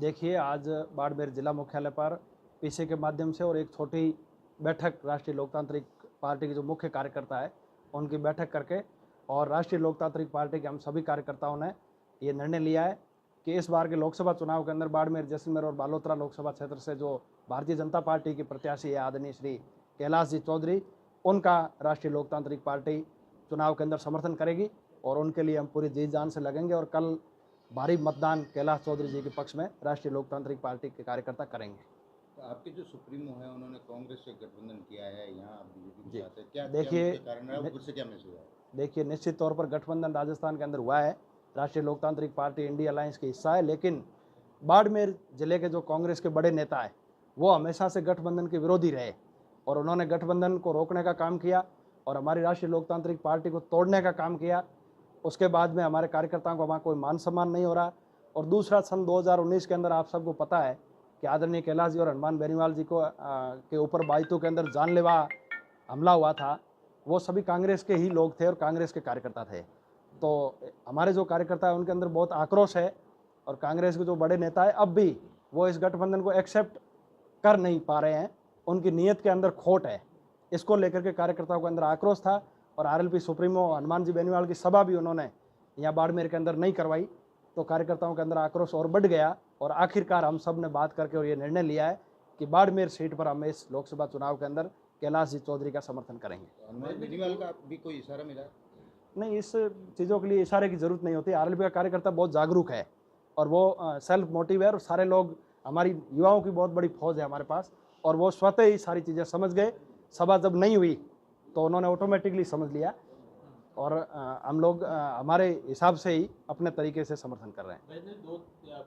देखिए, आज बाड़मेर जिला मुख्यालय पर पीसी के माध्यम से और एक छोटी बैठक राष्ट्रीय लोकतांत्रिक पार्टी के जो मुख्य कार्यकर्ता है उनकी बैठक करके और राष्ट्रीय लोकतांत्रिक पार्टी के हम सभी कार्यकर्ताओं ने ये निर्णय लिया है कि इस बार के लोकसभा चुनाव के अंदर बाड़मेर, जैसलमेर और बालोतरा लोकसभा क्षेत्र से जो भारतीय जनता पार्टी की प्रत्याशी है आदरणीय श्री कैलाश जी चौधरी, उनका राष्ट्रीय लोकतांत्रिक पार्टी चुनाव के अंदर समर्थन करेगी और उनके लिए हम पूरी जी जान से लगेंगे और कल भारी मतदान कैलाश चौधरी जी के पक्ष में राष्ट्रीय लोकतांत्रिक पार्टी के कार्यकर्ता करेंगे। तो आपके जो सुप्रीमो है उन्होंने कांग्रेस से गठबंधन किया है, यहाँ आप बीजेपी के साथ है, क्या देखिए, क्या कारण है, उससे क्या मैसेज है? देखिए, निश्चित तौर पर गठबंधन राजस्थान के अंदर हुआ है, राष्ट्रीय लोकतांत्रिक पार्टी इंडिया अलायंस का हिस्सा है, लेकिन बाड़मेर जिले के जो कांग्रेस के बड़े नेता है वो हमेशा से गठबंधन के विरोधी रहे और उन्होंने गठबंधन को रोकने का काम किया और हमारी राष्ट्रीय लोकतांत्रिक पार्टी को तोड़ने का काम किया। उसके बाद में हमारे कार्यकर्ताओं को वहाँ कोई मान सम्मान नहीं हो रहा। और दूसरा, सन 2019 के अंदर आप सबको पता है कि आदरणीय कैलाश जी और हनुमान बेनीवाल जी को के ऊपर बाइतू के अंदर जानलेवा हमला हुआ था। वो सभी कांग्रेस के ही लोग थे और कांग्रेस के कार्यकर्ता थे। तो हमारे जो कार्यकर्ता है उनके अंदर बहुत आक्रोश है और कांग्रेस के जो बड़े नेता है अब भी वो इस गठबंधन को एक्सेप्ट कर नहीं पा रहे हैं, उनकी नीयत के अंदर खोट है। इसको लेकर के कार्यकर्ताओं के अंदर आक्रोश था और आरएलपी सुप्रीमो हनुमान जी बेनीवाल की सभा भी उन्होंने यहाँ बाड़मेर के अंदर नहीं करवाई, तो कार्यकर्ताओं के अंदर आक्रोश और बढ़ गया और आखिरकार हम सब ने बात करके और ये निर्णय लिया है कि बाड़मेर सीट पर हम इस लोकसभा चुनाव के अंदर कैलाश जी चौधरी का समर्थन करेंगे। हनुमान बेनीवाल का भी कोई इशारा मिला? नहीं, इस चीज़ों के लिए इशारे की जरूरत नहीं होती। आरएलपी का कार्यकर्ता बहुत जागरूक है और वो सेल्फ मोटिव है और सारे लोग, हमारी युवाओं की बहुत बड़ी फौज है हमारे पास और वो स्वतः ही सारी चीज़ें समझ गए। सभा जब नहीं हुई तो उन्होंने ऑटोमेटिकली समझ लिया और हम लोग हमारे हिसाब से ही अपने तरीके से समर्थन कर रहे हैं।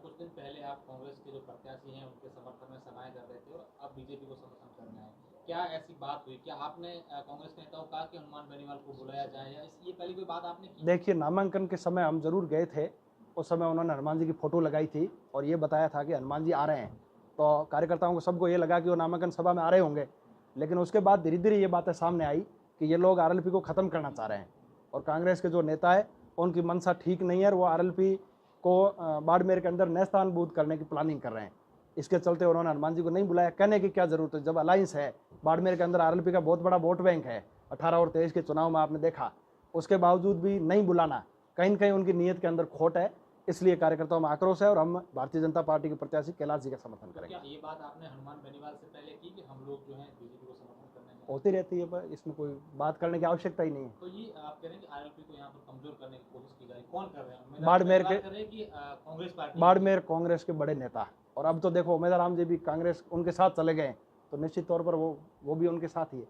कुछ दिन पहले आप कांग्रेस के जो प्रत्याशी हैं उनके समर्थन में सभाएं कर रहे थे और अब बीजेपी को समर्थन करना है, क्या ऐसी बात हुई? क्या आपने कांग्रेस के नेताओं को कहा कि हनुमान बेनीवाल को बुलाया जाए या ये पहली कोई बात आपने की? देखिए, नामांकन के समय हम जरूर गए थे, उस समय उन्होंने हनुमान जी की फोटो लगाई थी और ये बताया था कि हनुमान जी आ रहे हैं, तो कार्यकर्ताओं को सबको ये लगा कि वो नामांकन सभा में आ रहे होंगे। लेकिन उसके बाद धीरे धीरे ये बातें सामने आई कि ये लोग आरएलपी को ख़त्म करना चाह रहे हैं और कांग्रेस के जो नेता है उनकी मंशा ठीक नहीं है और वो आरएलपी को बाड़मेर के अंदर नेस्तानबूद करने की प्लानिंग कर रहे हैं। इसके चलते उन्होंने हनुमान जी को नहीं बुलाया। कहने की क्या जरूरत है, जब अलायंस है, बाड़मेर के अंदर आरएलपी का बहुत बड़ा वोट बैंक है, 18 और 23 के चुनाव में आपने देखा, उसके बावजूद भी नहीं बुलाना, कहीं न कहीं उनकी नीयत के अंदर खोट है। इसलिए कार्यकर्ताओं में आक्रोश है और हम भारतीय जनता पार्टी के प्रत्याशी कैलाश जी का समर्थन करेंगे। क्या ये बात आपने हनुमान बेनीवाल से पहले की कि हम लोग जो है बीजेपी को समर्थन करने में? होती रहती है, पर इसमें कोई बात करने की आवश्यकता ही नहीं है। तो ये आप कह रहे हैं कि आरएलपी को यहाँ पर कमजोर करने की कोशिश की जा रही है, कौन कर रहे हैं? बाड़मेर के कांग्रेस पार्टी, बाड़मेर कांग्रेस के बड़े नेता, और अब तो देखो उमेदवार राम जी भी कांग्रेस उनके साथ चले गए, तो निश्चित तौर पर वो भी उनके साथ ही है।